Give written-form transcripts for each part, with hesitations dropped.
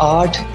8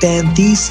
33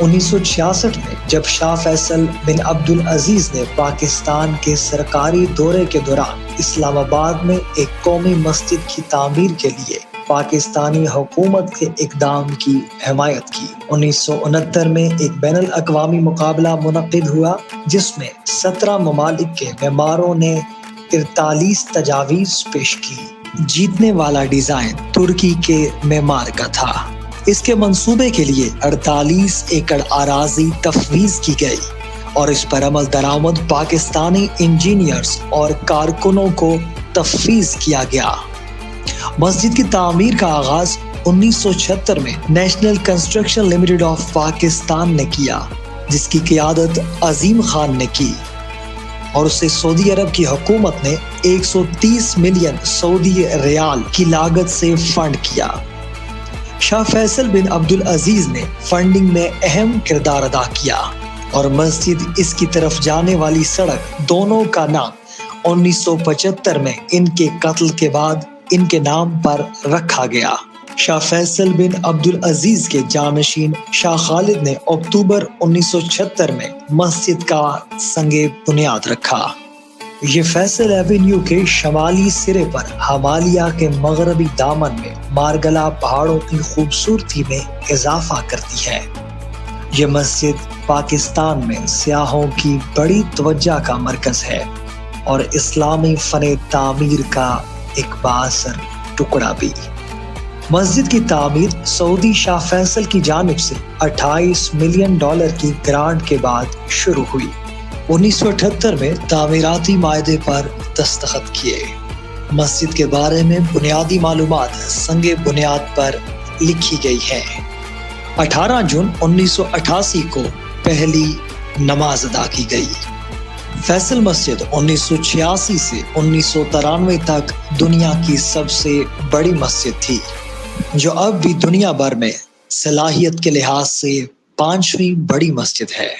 1966 میں جب شاہ فیصل بن عبد العزیز نے پاکستان کے سرکاری دورے کے دوران اسلام آباد میں ایک قومی مسجد کی تعمیر کے لیے پاکستانی حکومت کے اقدام کی حمایت کی۔ 1969 میں ایک بین الاقوامی مقابلہ منعقد ہوا جس میں 17 ممالک کے معماروں نے 43 تجاویز پیش کی۔ جیتنے والا ڈیزائن ترکی کے معمار کا تھا۔ اس کے منصوبے کے لیے 48 ایکڑ اراضی تفویض کی گئی اور اس پر عمل درآمد پاکستانی انجینئرز اور کارکنوں کو تفویض کیا گیا۔ مسجد کی تعمیر کا آغاز 1976 میں national construction limited of Pakistan نے کیا، جس کی قیادت عظیم خان نے کی، اور اسے سعودی عرب کی حکومت نے 130 ملین سعودی ریال کی لاگت سے فنڈ کیا۔ شاہ فیصل بن عبد العزیز نے فنڈنگ میں اہم کردار ادا کیا اور مسجد اس کی طرف جانے والی سڑک دونوں کا نام 1975 میں ان کے قتل کے بعد ان کے نام پر رکھا گیا۔ شاہ فیصل بن عبد العزیز کے جانشین شاہ خالد نے اکتوبر 1976 میں مسجد کا سنگ بنیاد رکھا۔ یہ فیصل ایونیو کے شمالی سرے پر ہمالیہ کے مغربی دامن میں مارگلا پہاڑوں کی خوبصورتی میں اضافہ کرتی ہے۔ یہ مسجد پاکستان میں سیاحوں کی بڑی توجہ کا مرکز ہے اور اسلامی فن تعمیر کا ایک بااثر ٹکڑا بھی۔ مسجد کی تعمیر سعودی شاہ فیصل کی جانب سے $28 ملین کی گرانٹ کے بعد شروع ہوئی۔ 1978 میں تعمیراتی معاہدے پر دستخط کیے۔ مسجد کے بارے میں بنیادی معلومات سنگ بنیاد پر لکھی گئی ہے۔ 18 جون 1988 کو پہلی نماز ادا کی گئی۔ فیصل مسجد 1986 سے 1993 تک دنیا کی سب سے بڑی مسجد تھی، جو اب بھی دنیا بھر میں صلاحیت کے لحاظ سے 5ویں بڑی مسجد ہے۔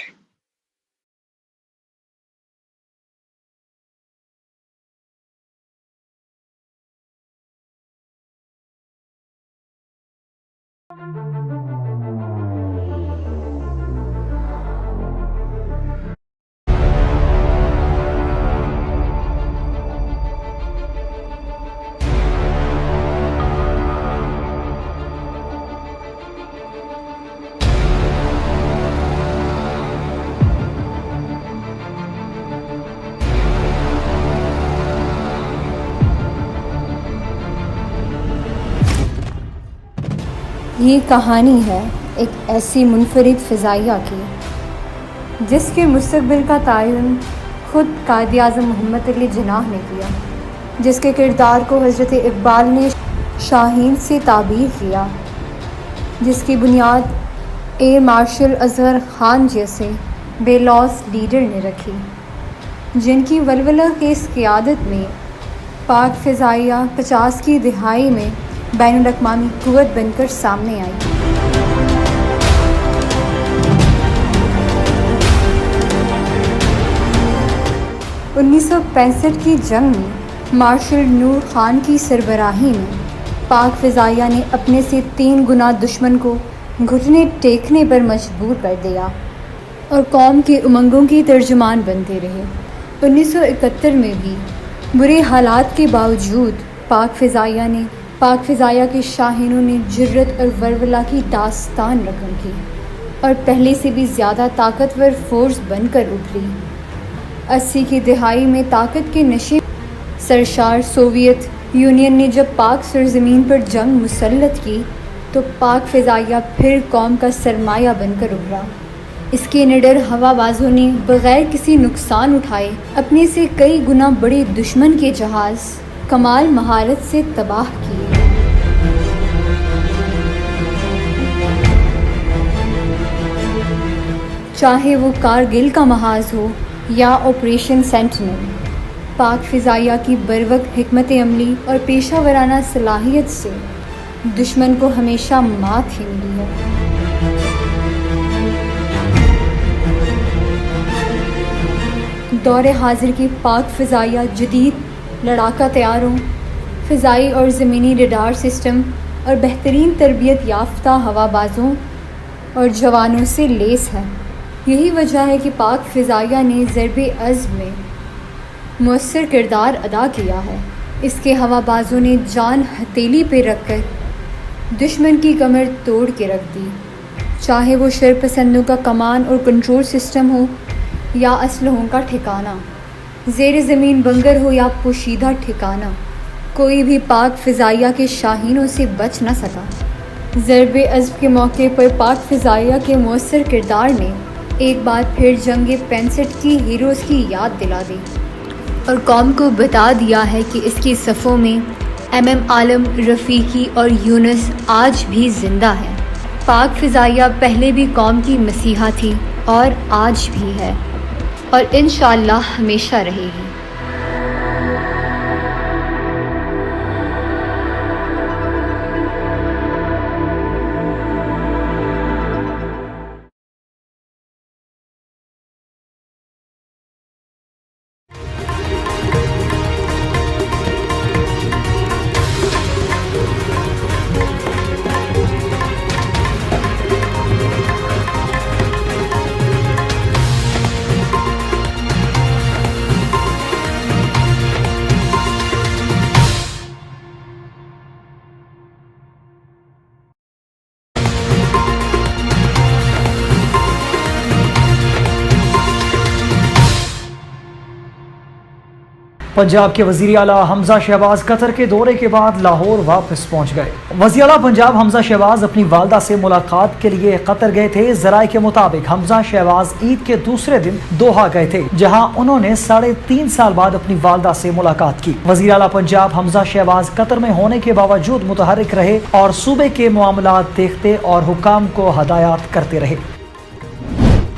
یہ کہانی ہے ایک ایسی منفرد فضائیہ کی جس کے مستقبل کا تعین خود قائد اعظم محمد علی جناح نے کیا، جس کے کردار کو حضرت اقبال نے شاہین سے تعبیر کیا، جس کی بنیاد ایئر مارشل اصغر خان جیسے بے لوث لیڈر نے رکھی، جن کی ولولہ خیز قیادت میں پاک فضائیہ 50 کی دہائی میں بین الاقوامی قوت بن کر سامنے آئی۔ انیس سو 65 کی جنگ میں مارشل نور خان کی سربراہی میں پاک فضائیہ نے اپنے سے 3 گنا دشمن کو گھٹنے ٹیکنے پر مجبور کر دیا اور قوم کے امنگوں کی ترجمان بنتے رہے۔ 1971 میں بھی برے حالات کے باوجود پاک فضائیہ کے شاہینوں نے جرت اور ولولہ کی داستان رقم کی اور پہلے سے بھی زیادہ طاقتور فورس بن کر ابھری۔ 80 کی دہائی میں طاقت کے نشے سرشار سوویت یونین نے جب پاک سرزمین پر جنگ مسلط کی تو پاک فضائیہ پھر قوم کا سرمایہ بن کر ابھرا۔ اس کے نڈر ہوا بازوں نے بغیر کسی نقصان اٹھائے اپنے سے کئی گنا بڑے دشمن کے جہاز کمال مہارت سے تباہ کیے۔ چاہے وہ کارگل کا محاذ ہو یا آپریشن سینٹینل، پاک فضائیہ کی بروقت حکمت عملی اور پیشہ ورانہ صلاحیت سے دشمن کو ہمیشہ مات ہی ملی ہے۔ دور حاضر کی پاک فضائیہ جدید لڑاکا طیاروں، فضائی اور زمینی ریڈار سسٹم اور بہترین تربیت یافتہ ہوا بازوں اور جوانوں سے لیس ہے۔ یہی وجہ ہے کہ پاک فضائیہ نے ضرب عزم میں مؤثر کردار ادا کیا ہے۔ اس کے ہوا بازوں نے جان ہتھیلی پہ رکھ کر دشمن کی کمر توڑ کے رکھ دی، چاہے وہ شر پسندوں کا کمان اور کنٹرول سسٹم ہو یا اسلحوں کا ٹھکانہ، زیر زمین بنگر ہو یا پوشیدہ ٹھکانہ، کوئی بھی پاک فضائیہ کے شاہینوں سے بچ نہ سکا۔ ضرب عزم کے موقع پر پاک فضائیہ کے مؤثر کردار نے ایک بار پھر جنگ 65 کی ہیروز کی یاد دلا دی اور قوم کو بتا دیا ہے کہ اس کی صفوں میں عالم، رفیقی اور یونس آج بھی زندہ ہے۔ پاک فضائیہ پہلے بھی قوم کی مسیحا تھی اور آج بھی ہے اور انشاءاللہ ہمیشہ رہے گی۔ پنجاب کے وزیر اعلیٰ حمزہ شہباز قطر کے دورے کے بعد لاہور واپس پہنچ گئے۔ وزیر اعلیٰ پنجاب حمزہ شہباز اپنی والدہ سے ملاقات کے لیے قطر گئے تھے۔ ذرائع کے مطابق حمزہ شہباز عید کے دوسرے دن دوحہ گئے تھے، جہاں انہوں نے 3.5 سال بعد اپنی والدہ سے ملاقات کی۔ وزیر اعلیٰ پنجاب حمزہ شہباز قطر میں ہونے کے باوجود متحرک رہے اور صوبے کے معاملات دیکھتے اور حکام کو ہدایات کرتے رہے۔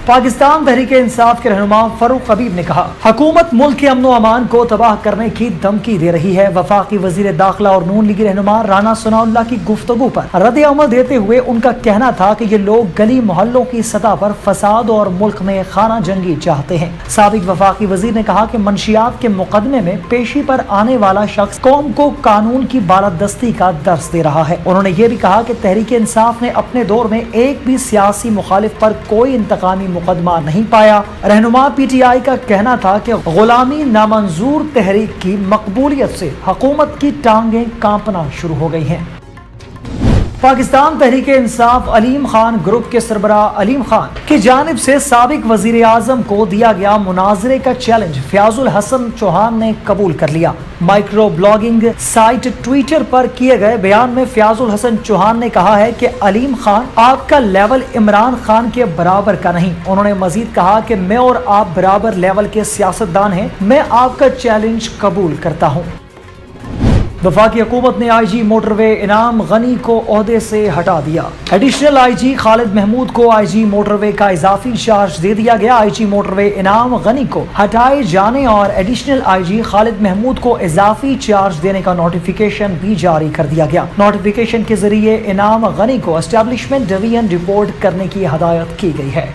پاکستان تحریک انصاف کے رہنما فاروق حبیب نے کہا، حکومت ملک کے امن و امان کو تباہ کرنے کی دھمکی دے رہی ہے۔ وفاقی وزیر داخلہ اور نون لیگی رہنما رانا ثناءاللہ کی گفتگو پر رد عمل دیتے ہوئے ان کا کہنا تھا کہ یہ لوگ گلی محلوں کی سطح پر فساد اور ملک میں خانہ جنگی چاہتے ہیں۔ سابق وفاقی وزیر نے کہا کہ منشیات کے مقدمے میں پیشی پر آنے والا شخص قوم کو قانون کی بالادستی کا درس دے رہا ہے۔ انہوں نے یہ بھی کہا کہ تحریک انصاف نے اپنے دور میں ایک بھی سیاسی مخالف پر کوئی انتقامی مقدمہ نہیں پایا۔ رہنما پی ٹی آئی کا کہنا تھا کہ غلامی نامنظور تحریک کی مقبولیت سے حکومت کی ٹانگیں کانپنا شروع ہو گئی ہیں۔ پاکستان تحریک انصاف علیم خان گروپ کے سربراہ علیم خان کی جانب سے سابق وزیر اعظم کو دیا گیا مناظرے کا چیلنج فیاض الحسن چوہان نے قبول کر لیا۔ مائکرو بلاگنگ سائٹ ٹویٹر پر کیے گئے بیان میں فیاض الحسن چوہان نے کہا ہے کہ علیم خان آپ کا لیول عمران خان کے برابر کا نہیں۔ انہوں نے مزید کہا کہ میں اور آپ برابر لیول کے سیاستدان ہیں، میں آپ کا چیلنج قبول کرتا ہوں۔ وفاقی حکومت نے آئی جی موٹر وے انعام غنی کو عہدے سے ہٹا دیا۔ ایڈیشنل آئی جی خالد محمود کو آئی جی موٹر وے کا اضافی چارج دے دیا گیا۔ آئی جی موٹر وے انعام غنی کو ہٹائے جانے اور ایڈیشنل آئی جی خالد محمود کو اضافی چارج دینے کا نوٹیفیکیشن بھی جاری کر دیا گیا۔ نوٹیفیکیشن کے ذریعے انعام غنی کو اسٹیبلشمنٹ ڈویژن رپورٹ کرنے کی ہدایت کی گئی ہے۔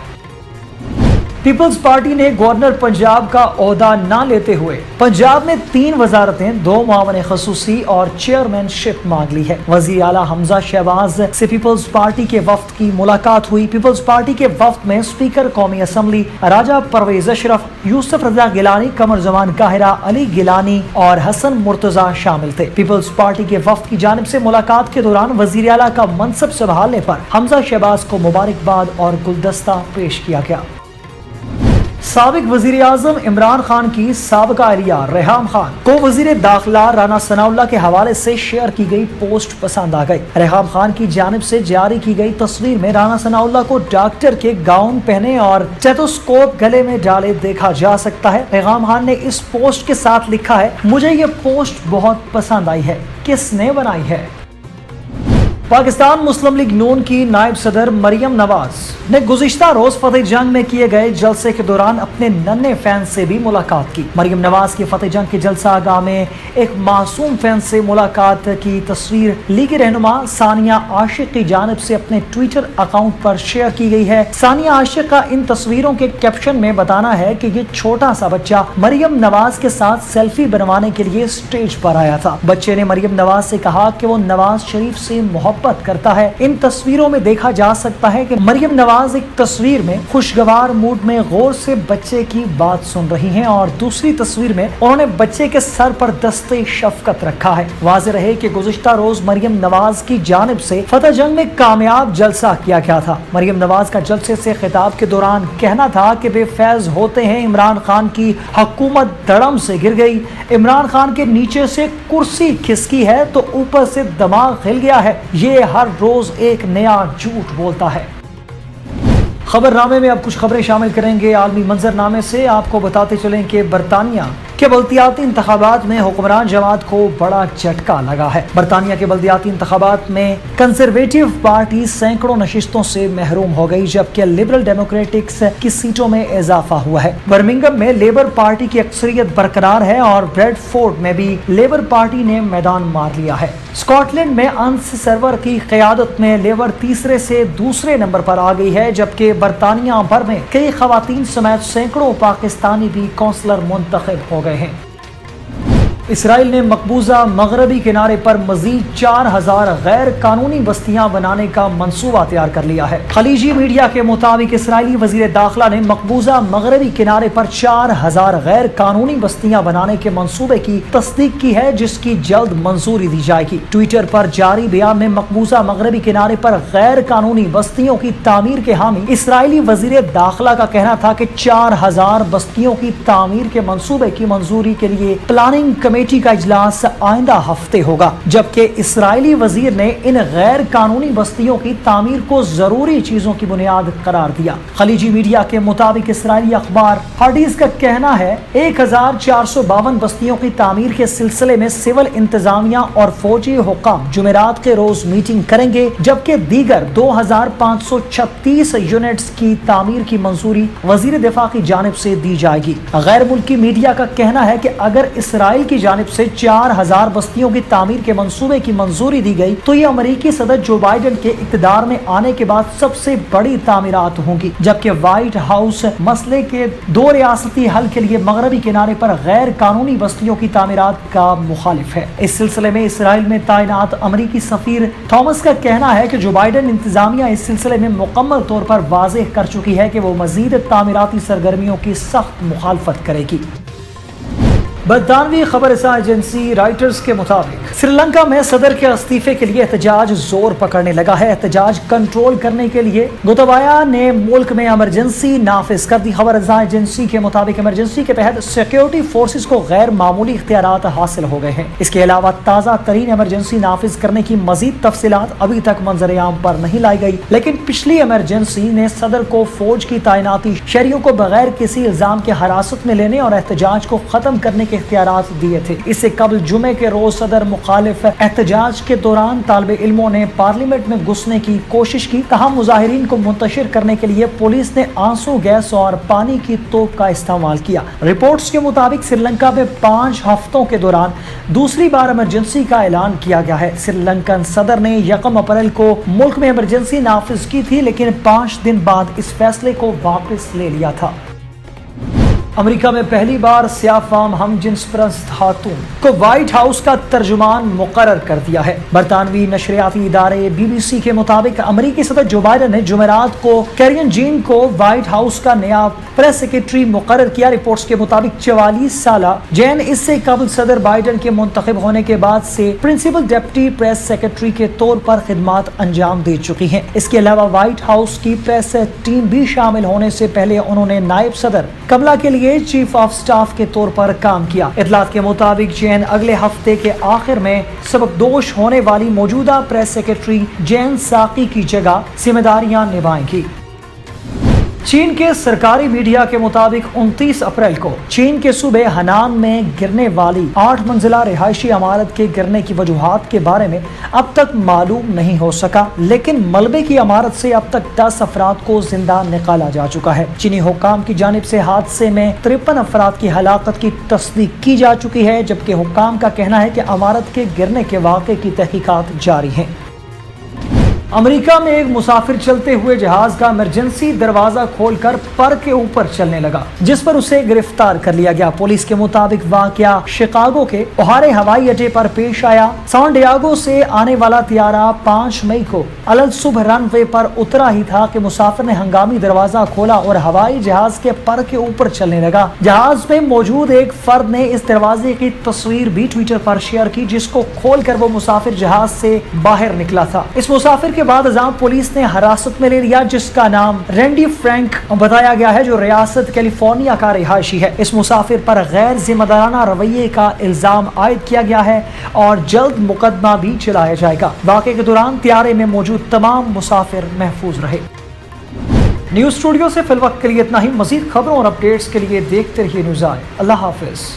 پیپلز پارٹی نے گورنر پنجاب کا عہدہ نہ لیتے ہوئے پنجاب میں 3 وزارتیں، 2 معاون خصوصی اور چیئرمین شپ مانگ لی ہے۔ وزیر اعلیٰ حمزہ شہباز سے پیپلز پارٹی کے وفد کی ملاقات ہوئی۔ پیپلز پارٹی کے وفد میں اسپیکر قومی اسمبلی راجہ پرویز اشرف، یوسف رضا گیلانی، قمر زمان قاہرہ، علی گیلانی اور حسن مرتضی شامل تھے۔ پیپلز پارٹی کے وفد کی جانب سے ملاقات کے دوران وزیر اعلیٰ کا منصب سنبھالنے پر حمزہ شہباز کو مبارکباد اور گلدستہ پیش کیا گیا۔ سابق وزیر اعظم عمران خان کی سابقہ اہلیہ ریحام خان کو وزیر داخلہ رانا ثناءاللہ کے حوالے سے شیئر کی گئی پوسٹ پسند آ گئی۔ ریحام خان کی جانب سے جاری کی گئی تصویر میں رانا ثناءاللہ کو ڈاکٹر کے گاؤن پہنے اور اسٹیتھوسکوپ گلے میں ڈالے دیکھا جا سکتا ہے۔ ریحام خان نے اس پوسٹ کے ساتھ لکھا ہے، مجھے یہ پوسٹ بہت پسند آئی ہے، کس نے بنائی ہے؟ پاکستان مسلم لیگ نون کی نائب صدر مریم نواز نے گزشتہ روز فتح جنگ میں کیے گئے جلسے کے دوران اپنے ننھے فین سے بھی ملاقات کی۔ مریم نواز کی فتح جنگ کے جلسہ آگاہ میں ایک معصوم فین سے ملاقات کی تصویر لیگی رہنما ثانیہ عاشق کی جانب سے اپنے ٹویٹر اکاؤنٹ پر شیئر کی گئی ہے۔ ثانیہ عاشق کا ان تصویروں کے کیپشن میں بتانا ہے کہ یہ چھوٹا سا بچہ مریم نواز کے ساتھ سیلفی بنوانے کے لیے سٹیج پر آیا تھا۔ بچے نے مریم نواز سے کہا کہ وہ نواز شریف سے محبت محبت کرتا ہے۔ ان تصویروں میں دیکھا جا سکتا ہے کہ مریم نواز ایک تصویر میں خوشگوار موڈ میں غور سے بچے کی بات سن رہی ہیں اور دوسری تصویر میں انہوں نے بچے کے سر پر دستے شفقت رکھا ہے۔ واضح رہے کہ گزشتہ روز مریم نواز کی جانب سے فتح جنگ میں کامیاب جلسہ کیا گیا تھا۔ مریم نواز کا جلسے سے خطاب کے دوران کہنا تھا کہ بے فیض ہوتے ہیں عمران خان کی حکومت دھڑم سے گر گئی، عمران خان کے نیچے سے کرسی کھسکی ہے تو اوپر سے دماغ ہل گیا ہے، یہ ہر روز ایک نیا جھوٹ بولتا ہے۔ خبر نامے میں اب کچھ خبریں شامل کریں گے۔ عالمی منظر نامے سے آپ کو بتاتے چلیں کہ برطانیہ کے بلدیاتی انتخابات میں حکمران جماعت کو بڑا جھٹکا لگا ہے۔ برطانیہ کے بلدیاتی انتخابات میں کنزرویٹو پارٹی سینکڑوں نشستوں سے محروم ہو گئی، جبکہ لبرل ڈیموکریٹکس کی سیٹوں میں اضافہ ہوا ہے۔ برمنگھم میں لیبر پارٹی کی اکثریت برقرار ہے اور بریڈ فورڈ میں بھی لیبر پارٹی نے میدان مار لیا ہے۔ اسکاٹ لینڈ میں انس سرور کی قیادت میں لیبر تیسرے سے دوسرے نمبر پر آ گئی ہے، جبکہ برطانیہ بھر میں کئی خواتین سمیت سینکڑوں پاکستانی بھی کونسلر منتخب ہو گئے ہیں۔ اسرائیل نے مقبوضہ مغربی کنارے پر مزید 4000 غیر قانونی بستیاں بنانے کا منصوبہ تیار کر لیا ہے۔ خلیجی میڈیا کے مطابق اسرائیلی وزیر داخلہ نے مقبوضہ مغربی کنارے پر 4000 غیر قانونی بستیاں بنانے کے منصوبے کی تصدیق کی ہے، جس کی جلد منظوری دی جائے گی۔ ٹویٹر پر جاری بیان میں مقبوضہ مغربی کنارے پر غیر قانونی بستیوں کی تعمیر کے حامی اسرائیلی وزیر داخلہ کا کہنا تھا کہ 4000 بستیوں کی تعمیر کے منصوبے کی منظوری کے لیے پلاننگ کمیٹی کا اجلاس آئندہ ہفتے ہوگا، جبکہ اسرائیلی وزیر نے ان غیر قانونی بستیوں کی تعمیر کو ضروری چیزوں کی بنیاد قرار دیا۔ خلیجی میڈیا کے مطابق اسرائیلی اخبار ہارڈیز کا کہنا ہے 1452 بستیوں کی تعمیر کے سلسلے میں سول انتظامیہ اور فوجی حکام جمعرات کے روز میٹنگ کریں گے، جبکہ دیگر 2536 یونٹس کی تعمیر کی منظوری وزیر دفاع کی جانب سے دی جائے گی۔ غیر ملکی میڈیا کا کہنا ہے کہ اگر اسرائیل کی جانب سے 4000 بستیوں کی تعمیر کے منصوبے کی منظوری دی گئی تو یہ امریکی صدر جو بائیڈن کے اقتدار میں آنے کے بعد سب سے بڑی تعمیرات ہوں گی، جبکہ وائٹ ہاؤس مسئلے کے 2 ریاستی حل کے لیے مغربی کنارے پر غیر قانونی بستیوں کی تعمیرات کا مخالف ہے۔ اس سلسلے میں اسرائیل میں تعینات امریکی سفیر تھامس کا کہنا ہے کہ جو بائیڈن انتظامیہ اس سلسلے میں مکمل طور پر واضح کر چکی ہے کہ وہ مزید تعمیراتی سرگرمیوں کی سخت مخالفت کرے گی۔ برطانوی خبر رساں ایجنسی رائٹرز کے مطابق سری لنکا میں صدر کے استعفے کے لیے احتجاج زور پکڑنے لگا ہے۔ احتجاج کنٹرول کرنے کے لیے گوتابایا نے ملک میں ایمرجنسی نافذ کر دی۔ خبر رساں ایجنسی کے مطابق ایمرجنسی کے تحت سیکیورٹی فورسز کو غیر معمولی اختیارات حاصل ہو گئے ہیں۔ اس کے علاوہ تازہ ترین ایمرجنسی نافذ کرنے کی مزید تفصیلات ابھی تک منظر عام پر نہیں لائی گئی، لیکن پچھلی ایمرجنسی نے صدر کو فوج کی تعیناتی، شہریوں کو بغیر کسی الزام کے حراست میں لینے اور احتجاج کو ختم کرنے کے اختیارات دیے تھے۔ اس سے قبل جمعے کے روز صدر مخالف احتجاج کے دوران طالب علموں نے پارلیمنٹ میں گھسنے کی کوشش کی، تاہم مظاہرین کو منتشر کرنے کے لیے پولیس نے آنسو گیس اور پانی کی توپ کا استعمال کیا۔ رپورٹس کے مطابق سری لنکا میں 5 ہفتوں کے دوران دوسری بار ایمرجنسی کا اعلان کیا گیا ہے۔ سری لنکن صدر نے 1 اپریل کو ملک میں ایمرجنسی نافذ کی تھی، لیکن 5 دن بعد اس فیصلے کو واپس لے لیا تھا۔ امریکہ میں پہلی بار سیاہ فام ہم جنس پرست خاتون کو وائٹ ہاؤس کا ترجمان مقرر کر دیا ہے۔ برطانوی نشریاتی ادارے BBC کے مطابق امریکی صدر جو بائیڈن نے جمعرات کو کیرین جین کو وائٹ ہاؤس کا نیا پریس سیکرٹری مقرر کیا۔ رپورٹس کے مطابق 44 سالہ جین اس سے قبل صدر بائیڈن کے منتخب ہونے کے بعد سے پرنسپل ڈپٹی پریس سیکرٹری کے طور پر خدمات انجام دے چکی ہیں۔ اس کے علاوہ وائٹ ہاؤس کی پریس ٹیم بھی شامل ہونے سے پہلے انہوں نے نائب صدر کملا کے لیے چیف آف سٹاف کے طور پر کام کیا۔ اطلاعات کے مطابق جین اگلے ہفتے کے آخر میں سبکدوش ہونے والی موجودہ پریس سیکرٹری جین ساقی کی جگہ ذمہ داریاں نبھائیں گی۔ چین کے سرکاری میڈیا کے مطابق 29 اپریل کو چین کے صوبے ہنان میں گرنے والی 8 منزلہ رہائشی عمارت کے گرنے کی وجوہات کے بارے میں اب تک معلوم نہیں ہو سکا، لیکن ملبے کی عمارت سے اب تک 10 افراد کو زندہ نکالا جا چکا ہے۔ چینی حکام کی جانب سے حادثے میں 53 افراد کی ہلاکت کی تصدیق کی جا چکی ہے، جبکہ حکام کا کہنا ہے کہ عمارت کے گرنے کے واقعے کی تحقیقات جاری ہیں۔ امریکہ میں ایک مسافر چلتے ہوئے جہاز کا ایمرجنسی دروازہ کھول کر پر کے اوپر چلنے لگا، جس پر اسے گرفتار کر لیا گیا۔ پولیس کے مطابق واقعہ شکاگو کے اوہارے ہوائی اڈے پر پیش آیا۔ سان ڈیاگو سے آنے والا طیارہ 5 مئی کو الصبح رن وے پر اترا ہی تھا کہ مسافر نے ہنگامی دروازہ کھولا اور ہوائی جہاز کے پر کے اوپر چلنے لگا۔ جہاز میں موجود ایک فرد نے اس دروازے کی تصویر بھی ٹویٹر پر شیئر کی، جس کو کھول کر وہ مسافر جہاز سے باہر نکلا تھا۔ اس مسافر کے بعد ازاں پولیس نے حراست میں لے لیا، جس کا نام رینڈی فرینک بتایا گیا ہے، جو ریاست کیلیفورنیا کا رہائشی ہے۔ اس مسافر پر غیر ذمہ دارانہ رویے کا الزام عائد کیا گیا ہے اور جلد مقدمہ بھی چلایا جائے گا۔ واقعے کے دوران طیارے میں موجود تمام مسافر محفوظ رہے۔ نیوز اسٹوڈیو سے فی الوقت کے لیے اتنا ہی۔ مزید خبروں اور اپڈیٹس کے لیے دیکھتے رہیے نیوز آئے۔ اللہ حافظ۔